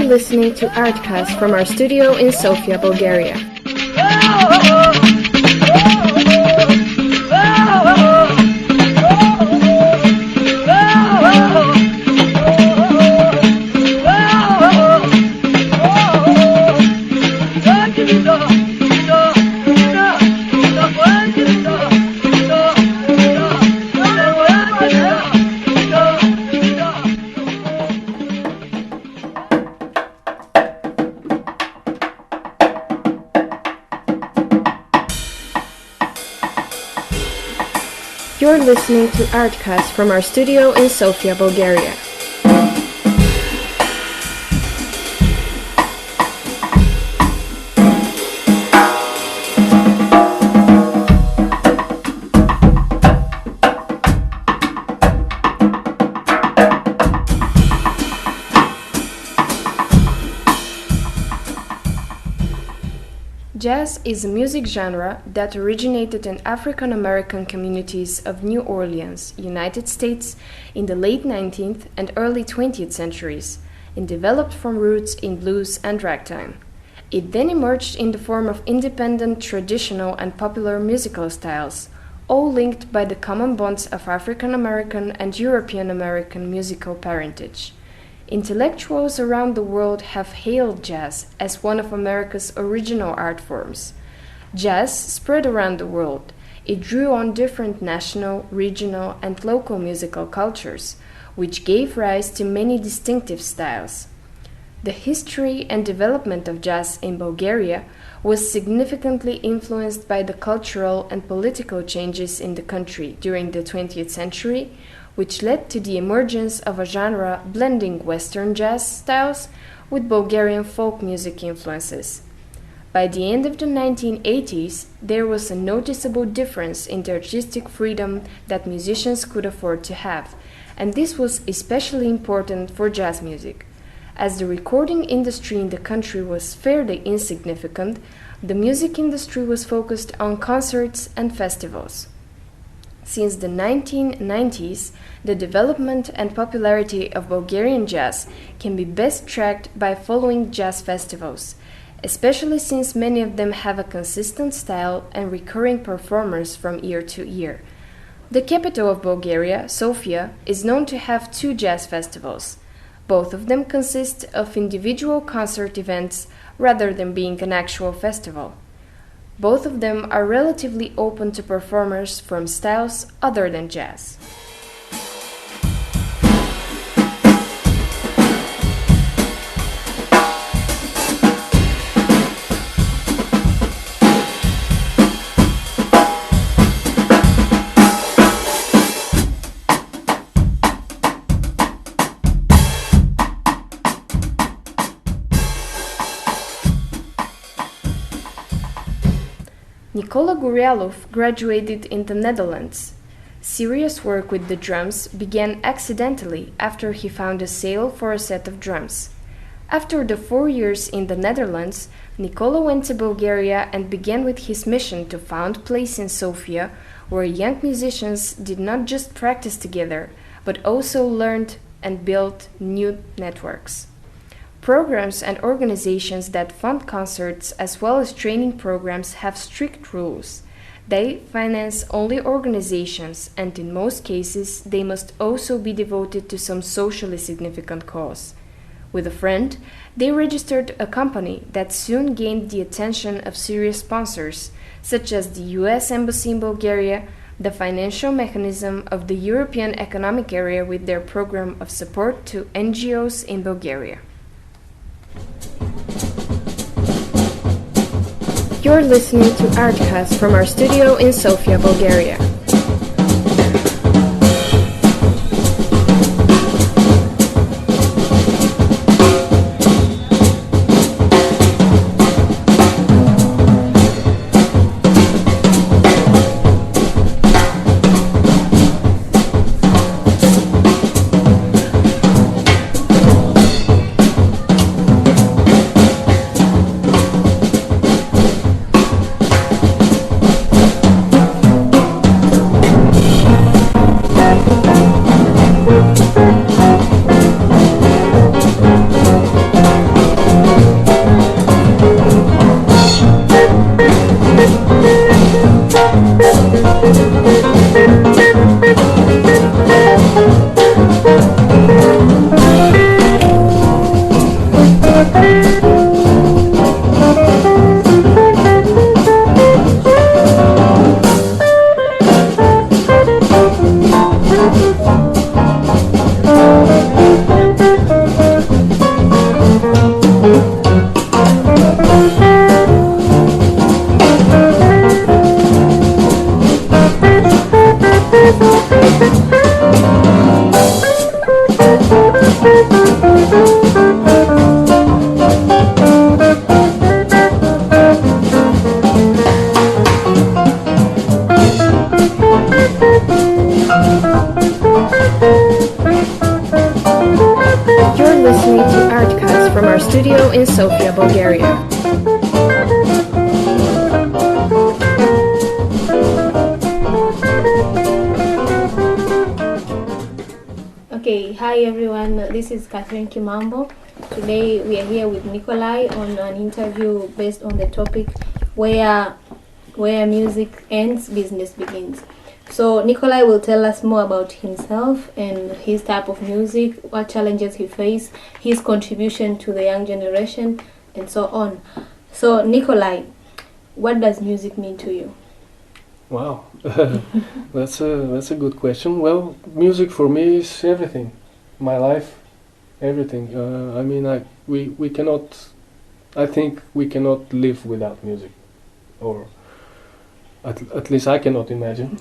listening to ARTCAST from our studio in Sofia, Bulgaria. You're listening to ARTCAST from our studio in Sofia, Bulgaria. Jazz is a music genre that originated in African American communities of New Orleans, United States, in the late 19th and early 20th centuries, and developed from roots in blues and ragtime. It then emerged in the form of independent, traditional, and popular musical styles, all linked by the common bonds of African American and European American musical parentage. Intellectuals around the world have hailed jazz as one of America's original art forms. Jazz spread around the world. It drew on different national, regional, and local musical cultures, which gave rise to many distinctive styles. The history and development of jazz in Bulgaria was significantly influenced by the cultural and political changes in the country during the 20th century, which led to the emergence of a genre blending Western jazz styles with Bulgarian folk music influences. By the end of the 1980s, there was a noticeable difference in the artistic freedom that musicians could afford to have, and this was especially important for jazz music. As the recording industry in the country was fairly insignificant, the music industry was focused on concerts and festivals. Since the 1990s, the development and popularity of Bulgarian jazz can be best tracked by following jazz festivals, especially since many of them have a consistent style and recurring performers from year to year. The capital of Bulgaria, Sofia, is known to have 2 jazz festivals. Both of them consist of individual concert events rather than being an actual festival. Both of them are relatively open to performers from styles other than jazz. Nicola graduated in the Netherlands. Serious work with the drums began accidentally after he found a sale for a set of drums. After the 4 years in the Netherlands, Nicola went to Bulgaria and began with his mission to found a place in Sofia where young musicians did not just practice together, but also learned and built new networks. Programs and organizations that fund concerts as well as training programs have strict rules. They finance only organizations, and in most cases they must also be devoted to some socially significant cause. With a friend, they registered a company that soon gained the attention of serious sponsors, such as the US Embassy in Bulgaria, the financial mechanism of the European Economic Area with their program of support to NGOs in Bulgaria. You're listening to ARTCAST from our studio in Sofia, Bulgaria. listening to ARTCAST from our studio in Sofia, Bulgaria. Okay, hi everyone, this is Catherine Kimambo. Today we are here with Nicola on an interview based on the topic where music ends, business begins. So Nicola will tell us more about himself and his type of music, what challenges he faced, his contribution to the young generation, and so on. So Nicola, what does music mean to you? Wow, that's a good question. Well, music for me is everything, my life, everything. I mean, we cannot. I think we cannot live without music, or at least I cannot imagine.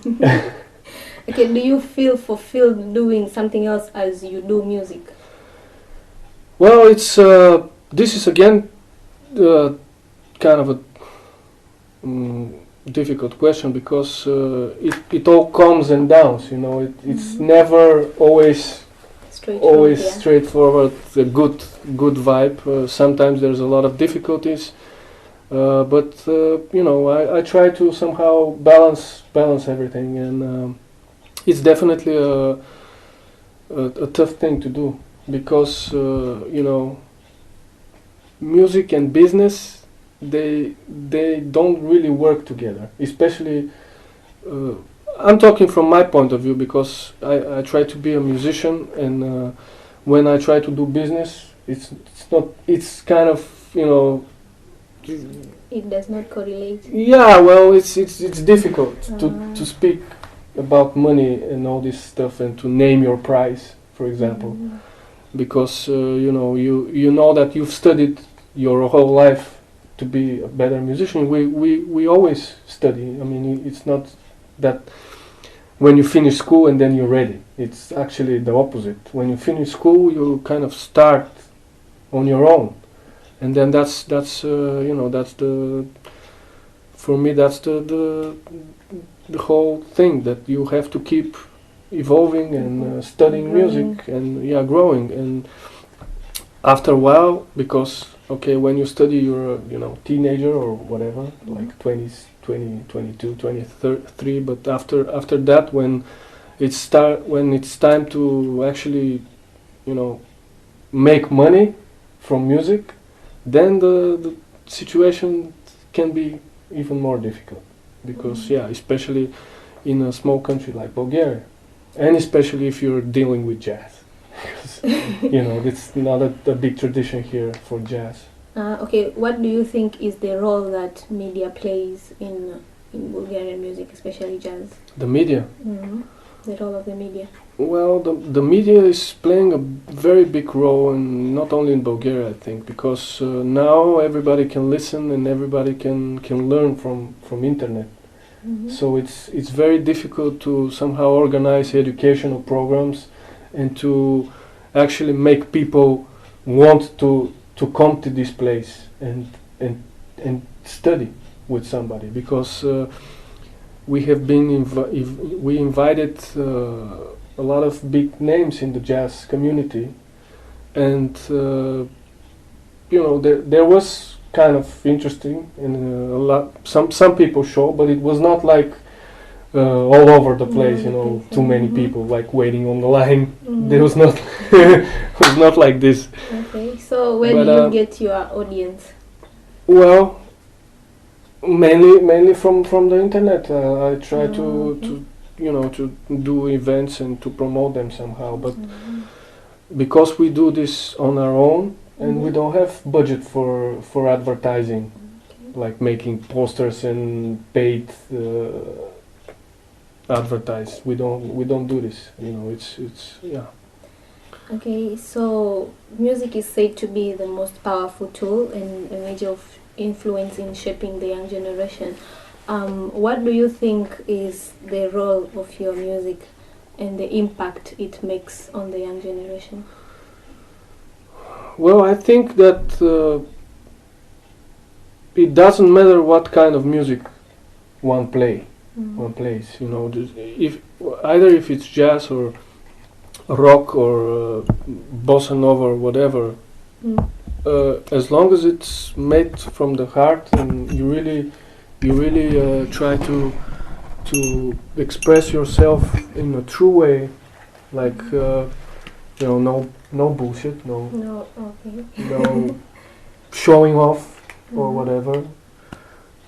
Okay, do you feel fulfilled doing something else as you do music? Well, it's this is again kind of a difficult question because it all comes and downs. You know, it's never always straightforward. A good vibe. Sometimes there's a lot of difficulties, but you know, I try to somehow balance everything, and it's definitely a tough thing to do because you know, music and business, they don't really work together, especially I'm talking from my point of view because I try to be a musician, and when I try to do business, it's kind of, you know, it does not correlate. Yeah, well, it's difficult to speak about money and all this stuff and to name your price, for example, because you know that you've studied your whole life to be a better musician. We always study. I mean, it's not that when you finish school and then you're ready. It's actually the opposite. When you finish school, you kind of start on your own, and then that's you know, that's for me that's the whole thing, that you have to keep evolving and studying music and growing. And after a while, because okay, when you study, you're a teenager or whatever, like 20s, 22, 23. But after that, when it's time to actually, make money from music, then the situation can be even more difficult, because especially in a small country like Bulgaria, and especially if you're dealing with jazz. It's not a big tradition here for jazz. Okay, what do you think is the role that media plays in Bulgarian music, especially jazz? The media? The role of the media. Well, the media is playing a very big role, and not only in Bulgaria, I think, because now everybody can listen and everybody can learn from internet. So it's very difficult to somehow organize educational programs and to actually make people want to come to this place and study with somebody, because we have been we invited a lot of big names in the jazz community, and there was kind of interesting, and a lot some people show, but it was not like all over the place, too many people like waiting on the line. There was not was not like this. Okay, so where do you get your audience? Well, mainly from the internet. I try to do events and to promote them somehow, but because we do this on our own and we don't have budget for advertising, like making posters and paid advertise. We don't do this. It's Okay, so music is said to be the most powerful tool and a major influence in shaping the young generation. What do you think is the role of your music and the impact it makes on the young generation? Well, I think that it doesn't matter what kind of music one plays. If it's jazz or rock or bossa nova or whatever, as long as it's made from the heart and you really try to express yourself in a true way, like no bullshit, No, okay. no showing off or whatever.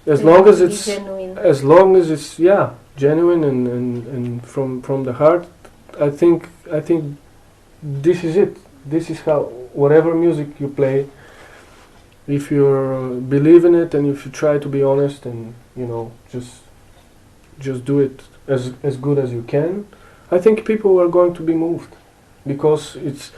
As Yeah, long as be it's genuine. Genuine and from the heart, I think this is it. This is how whatever music you play, if you believe in it and if you try to be honest and just do it as good as you can, I think people are going to be moved, because it's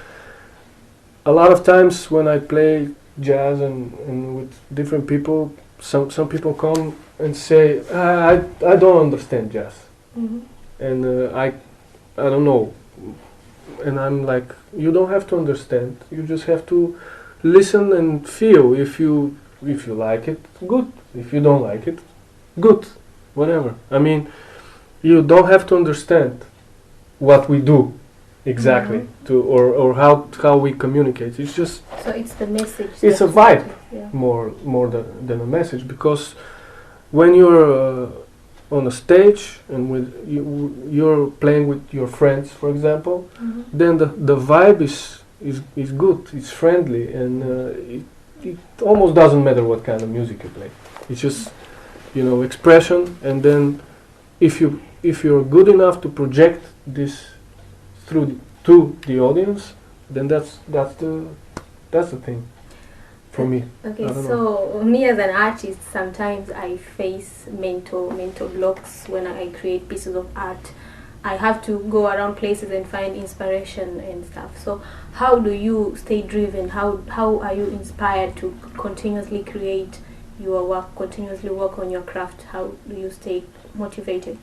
a lot of times when I play jazz and with different people, some people come and say, I don't understand jazz, and I don't know, and I'm like, you don't have to understand, you just have to listen and feel. If you like it, good. If you don't like it, good. Whatever. I mean, you don't have to understand what we do exactly or how we communicate. It's just, So it's the message. it's a that's vibe yeah. more than a message, because when you're on a stage and you're playing with your friends, for example, then the vibe is good, it's friendly, and it almost doesn't matter what kind of music you play. It's just expression, and then if you're good enough to project this to the audience, then that's the thing for me. Okay, I don't so me as an artist, sometimes I face mental blocks when I create pieces of art. I have to go around places and find inspiration and stuff. So how do you stay driven? How are you inspired to continuously create your work, continuously work on your craft? How do you stay motivated?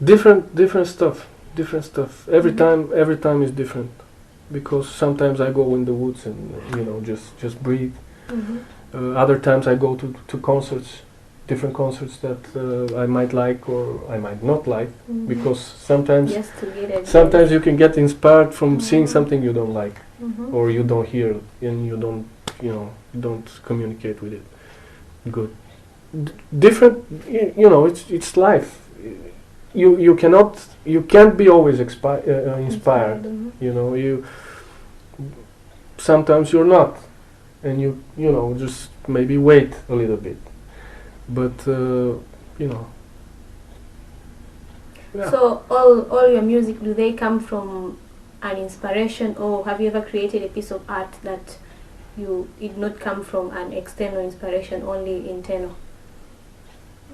Different stuff. Every time is different, because sometimes I go in the woods and just breathe. Other times I go to concerts, different concerts that I might like or I might not like, because sometimes you can get inspired from seeing something you don't like or you don't hear and you don't communicate with it. Good. Different. It's life. You can't be always inspired. You sometimes you're not, and you just maybe wait a little bit, but yeah. So all your music, do they come from an inspiration, or have you ever created a piece of art that it not come from an external inspiration, only internal?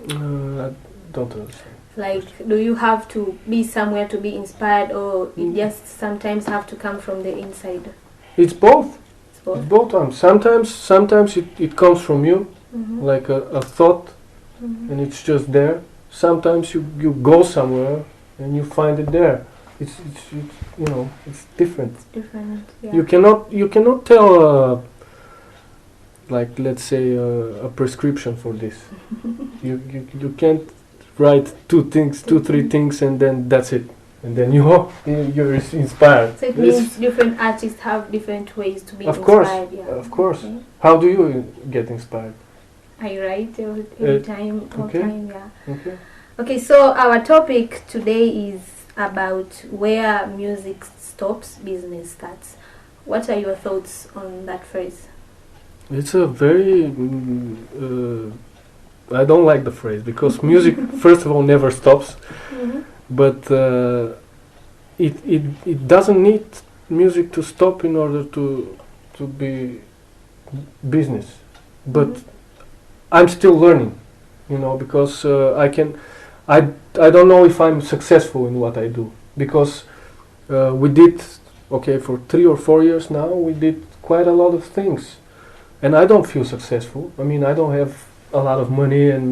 I don't understand. Like, do you have to be somewhere to be inspired, or it just sometimes have to come from the inside? It's both. It's both. It's both times. Sometimes it comes from you, like a thought, and it's just there. Sometimes you go somewhere and you find it there. It's different. It's different. Yeah. You cannot tell like, let's say a prescription for this. you can't write two, three things, and then that's it. And then you're inspired. So it means different artists have different ways to be of inspired. Of course. Okay. How do you get inspired? I write every time, all okay. time, yeah. Okay. Okay, so our topic today is about where music stops, business starts. What are your thoughts on that phrase? It's a very I don't like the phrase, because music, first of all, never stops. But it doesn't need music to stop in order to be business. But I'm still learning, because I don't know if I'm successful in what I do, because we did, for 3 or 4 years now, we did quite a lot of things, and I don't feel successful. I mean, I don't have a lot of money and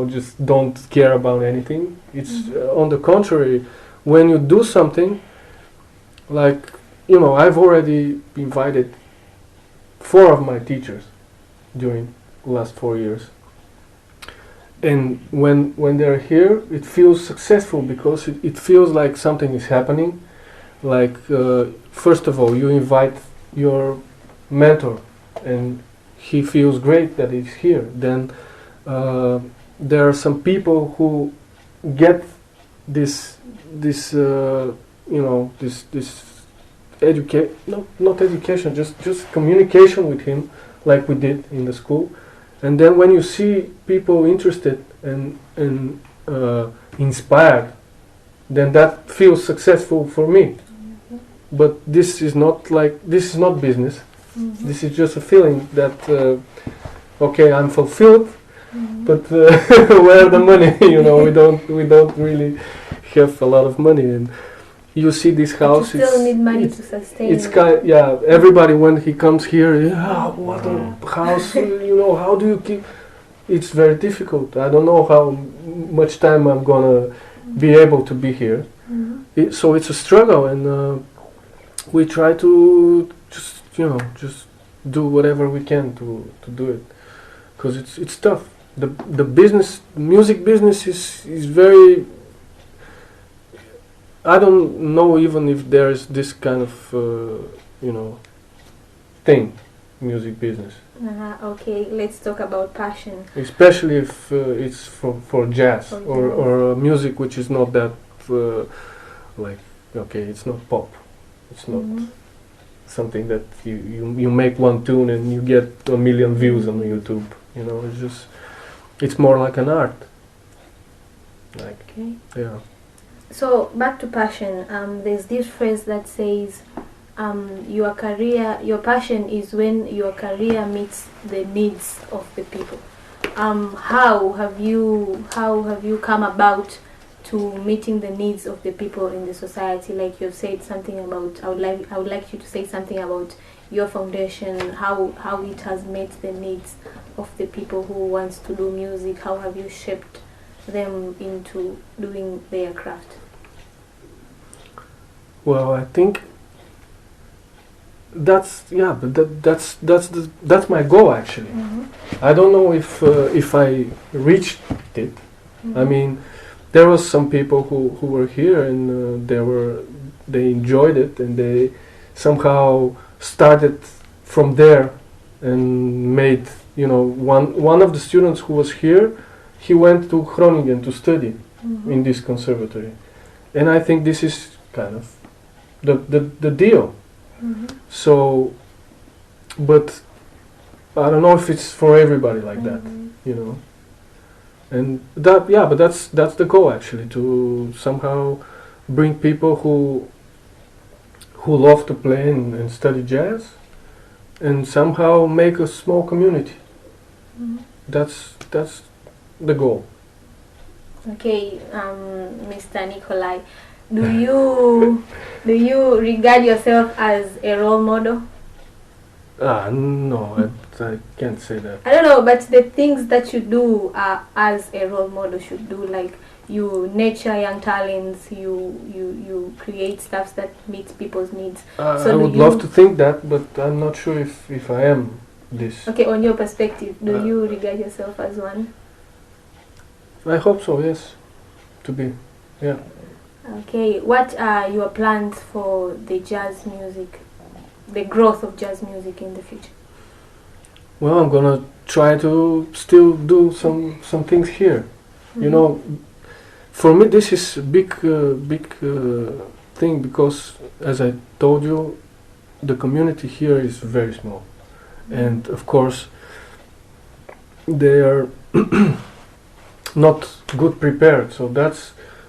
just don't care about anything. It's on the contrary, when you do something, like, I've already invited 4 of my teachers during the last 4 years, and when they're here, it feels successful, because it feels like something is happening, like first of all, you invite your mentor, and he feels great that he's here. Then there are some people who get this not education, just communication with him, like we did in the school. And then when you see people interested and inspired, then that feels successful for me. But this is not business. This is just a feeling that okay, I'm fulfilled, but where the money? We don't really have a lot of money. And you see this house. But you still need money to sustain. It's everybody when he comes here, what a house. How do you keep? It's very difficult. I don't know how much time I'm gonna be able to be here. So it's a struggle, and we try to just do whatever we can to do it, because it's tough. The music business is very. I don't know even if there's this kind of thing, music business. Okay, let's talk about passion. Especially if it's for jazz or music which is not that it's not pop. It's not something that you make one tune and you get 1 million views on YouTube. It's more like an art. Yeah. So back to passion. There's this phrase that says, your passion is when your career meets the needs of the people. How have you come about to meeting the needs of the people in the society? Like you've said something about, I would like you to say something about your foundation, how it has met the needs of the people who wants to do music. How have you shaped them into doing their craft? Well, I think that's my goal actually. I don't know if I reached it. I mean, there was some people who were here and they enjoyed it, and they somehow started from there and made one of the students who was here, he went to Groningen to study in this conservatory, and I think this is kind of the deal. So, but I don't know if it's for everybody like that, and but that's the goal actually, to somehow bring people who love to play and study jazz, and somehow make a small community. That's the goal. Okay, Mr. Nicola, do you regard yourself as a role model? No, I can't say that. I don't know, but the things that you do as a role model should do, like you nurture young talents, you create stuff that meets people's needs. I would love to think that, but I'm not sure if I am this. Okay, on your perspective, do you regard yourself as one? I hope so, yes. To be, yeah. Okay, what are your plans for the jazz music, the growth of jazz music in the future? Well, I'm gonna try to still do some things here. For me this is a big thing, because as I told you, the community here is very small, and of course they are not good prepared. So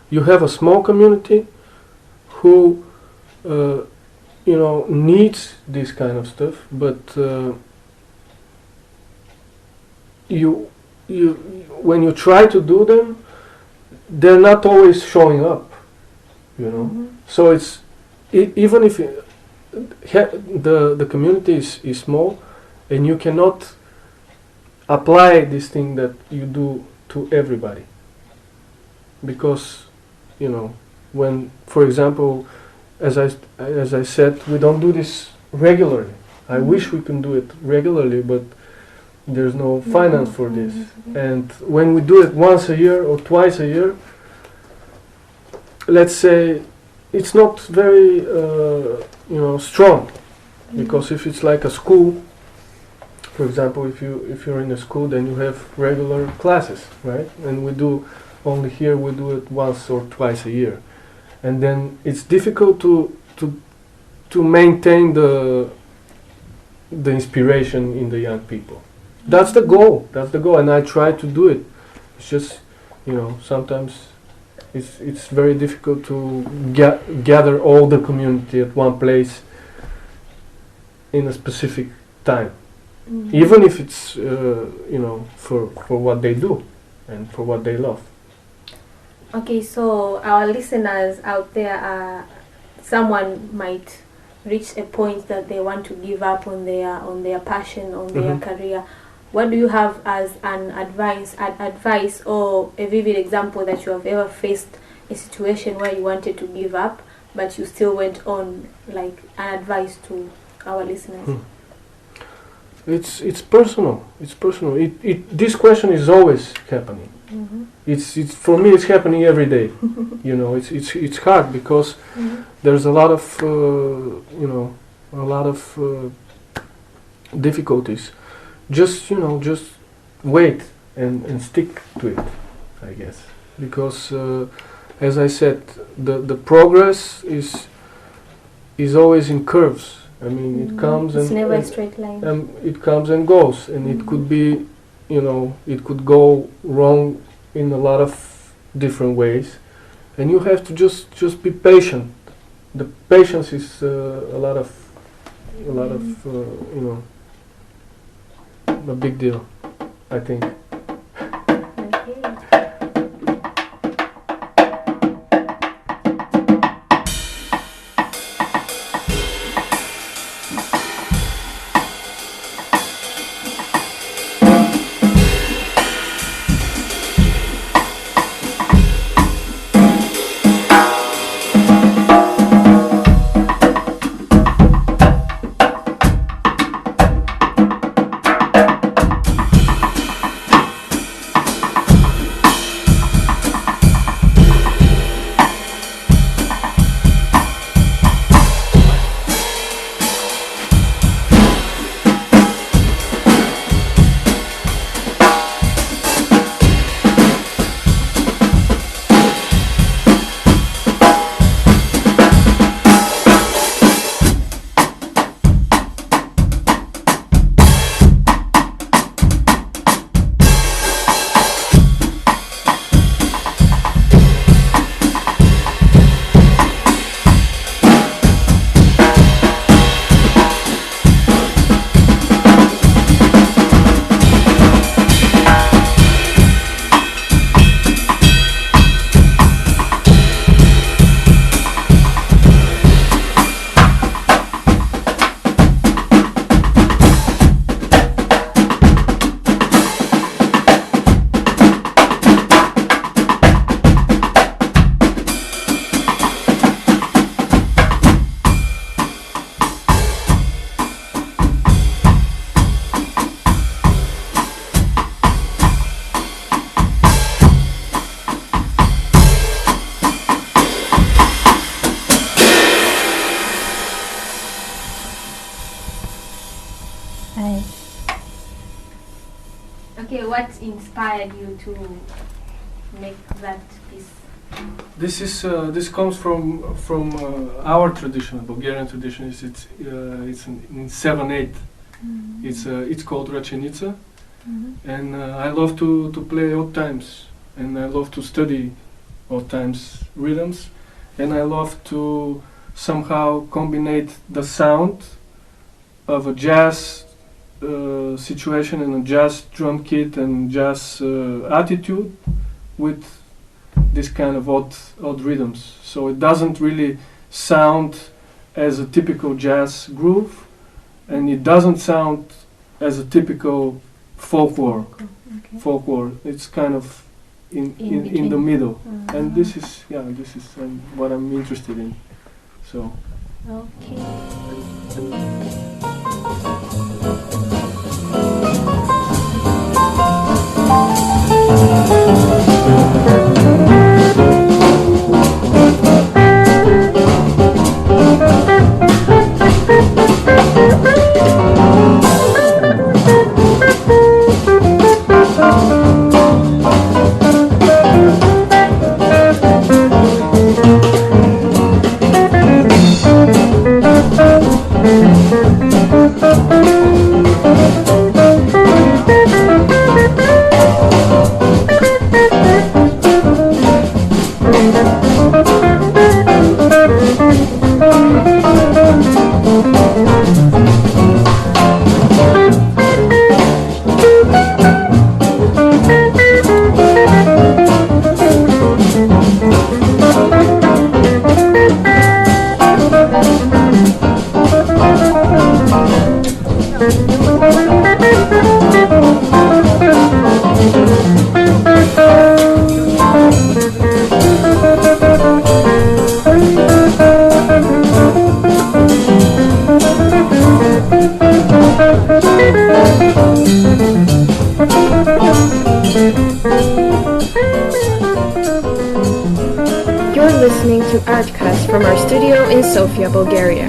you have a small community who needs this kind of stuff, but when you try to do them, they're not always showing up, So it's even if the community is small, and you cannot apply this thing that you do to everybody, because when, for example, as I said, we don't do this regularly. I wish we can do it regularly, but there's no finance for this. And when we do it once a year or twice a year, let's say it's not very strong, because if it's like a school, for example, if you're in a school, then you have regular classes, right? And we do it once or twice a year, and then it's difficult to maintain the inspiration in the young people. That's the goal, and I try to do it. It's just, sometimes it's very difficult to gather all the community at one place in a specific time, even if it's for what they do and for what they love. Okay, so our listeners out there, someone might reach a point that they want to give up on their passion, on their career. What do you have as an advice or a vivid example that you have ever faced a situation where you wanted to give up, but you still went on, like an advice to our listeners? It's personal. It's personal. This question is always happening. It's for me. It's happening every day. It's hard because there's a lot of difficulties. Just wait and stick to it, I guess, because as I said, the progress is always in curves. I mean, it comes it's and never a straight line. It comes and goes, and it could be, it could go wrong in a lot of different ways, and you have to just be patient. The patience is a big deal, I think. Okay, what inspired you to make that piece? This comes from our tradition, Bulgarian tradition. It's in 7/8. It's called Rachenica, and I love to play old times, and I love to study old times rhythms, and I love to somehow combine the sound of a jazz situation and a jazz drum kit and jazz attitude with this kind of odd rhythms. So it doesn't really sound as a typical jazz groove, and it doesn't sound as a typical folklore. Folklore. It's kind of in the middle, and this is what I'm interested in. So. Okay. You're listening to ARTCAST from our studio in Sofia, Bulgaria.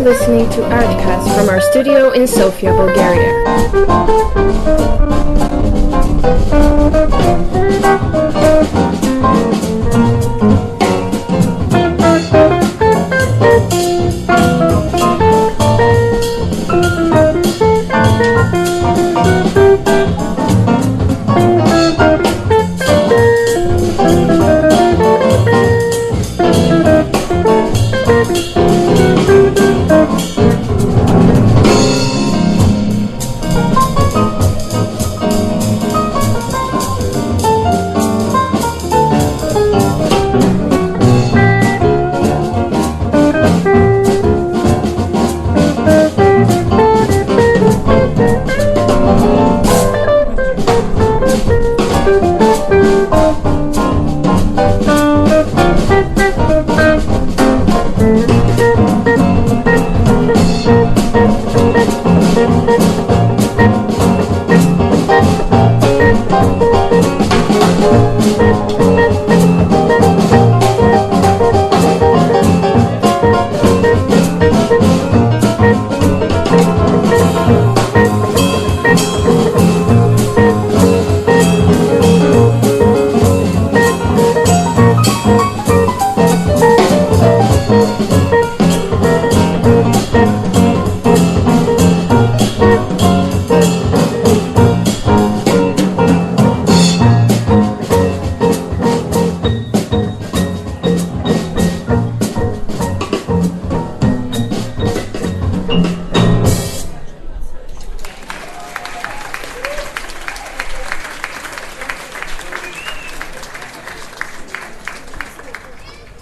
listening to ARTCAST from our studio in Sofia, Bulgaria.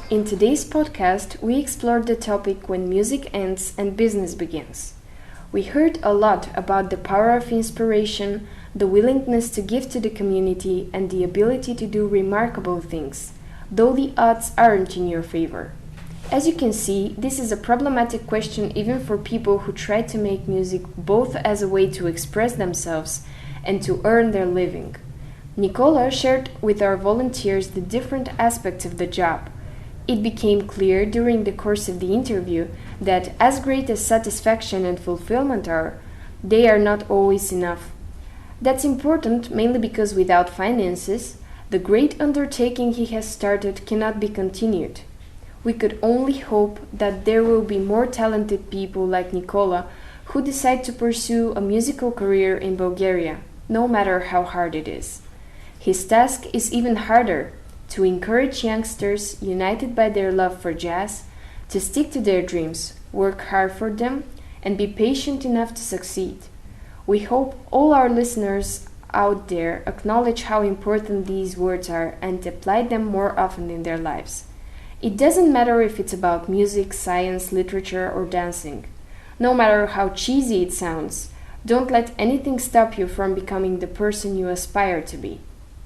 In today's podcast, we explored the topic when music ends and business begins. We heard a lot about the power of inspiration, the willingness to give to the community, and the ability to do remarkable things, though the odds aren't in your favor. As you can see, this is a problematic question even for people who try to make music both as a way to express themselves and to earn their living. Nicola shared with our volunteers the different aspects of the job. It became clear during the course of the interview that as great as satisfaction and fulfillment are, they are not always enough. That's important mainly because without finances, the great undertaking he has started cannot be continued. We could only hope that there will be more talented people like Nicola who decide to pursue a musical career in Bulgaria, no matter how hard it is. His task is even harder: to encourage youngsters united by their love for jazz to stick to their dreams, work hard for them, and be patient enough to succeed. We hope all our listeners out there acknowledge how important these words are and apply them more often in their lives. It doesn't matter if it's about music, science, literature, or dancing. No matter how cheesy it sounds, don't let anything stop you from becoming the person you aspire to be.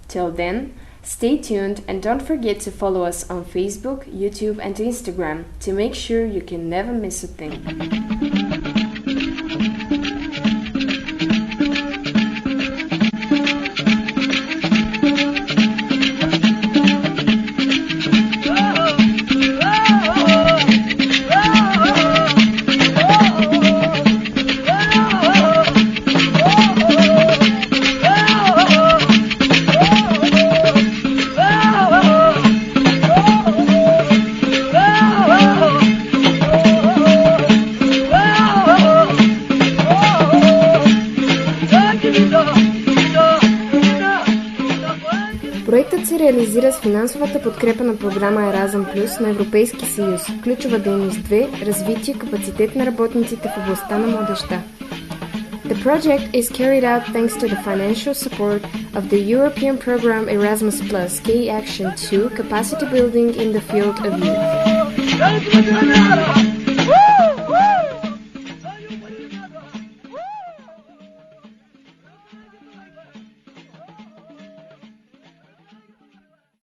Till then, stay tuned and don't forget to follow us on Facebook, YouTube, and Instagram to make sure you can never miss a thing. Проектът се реализира с финансовата подкрепа на програма Еразъм Плюс на Европейски съюз, ключова дейност 2 – развитие капацитет на работниците в областта на младежта. The project is carried out thanks to the financial support of the European program Erasmus Plus K Action 2 Capacity Building in the Field of Youth.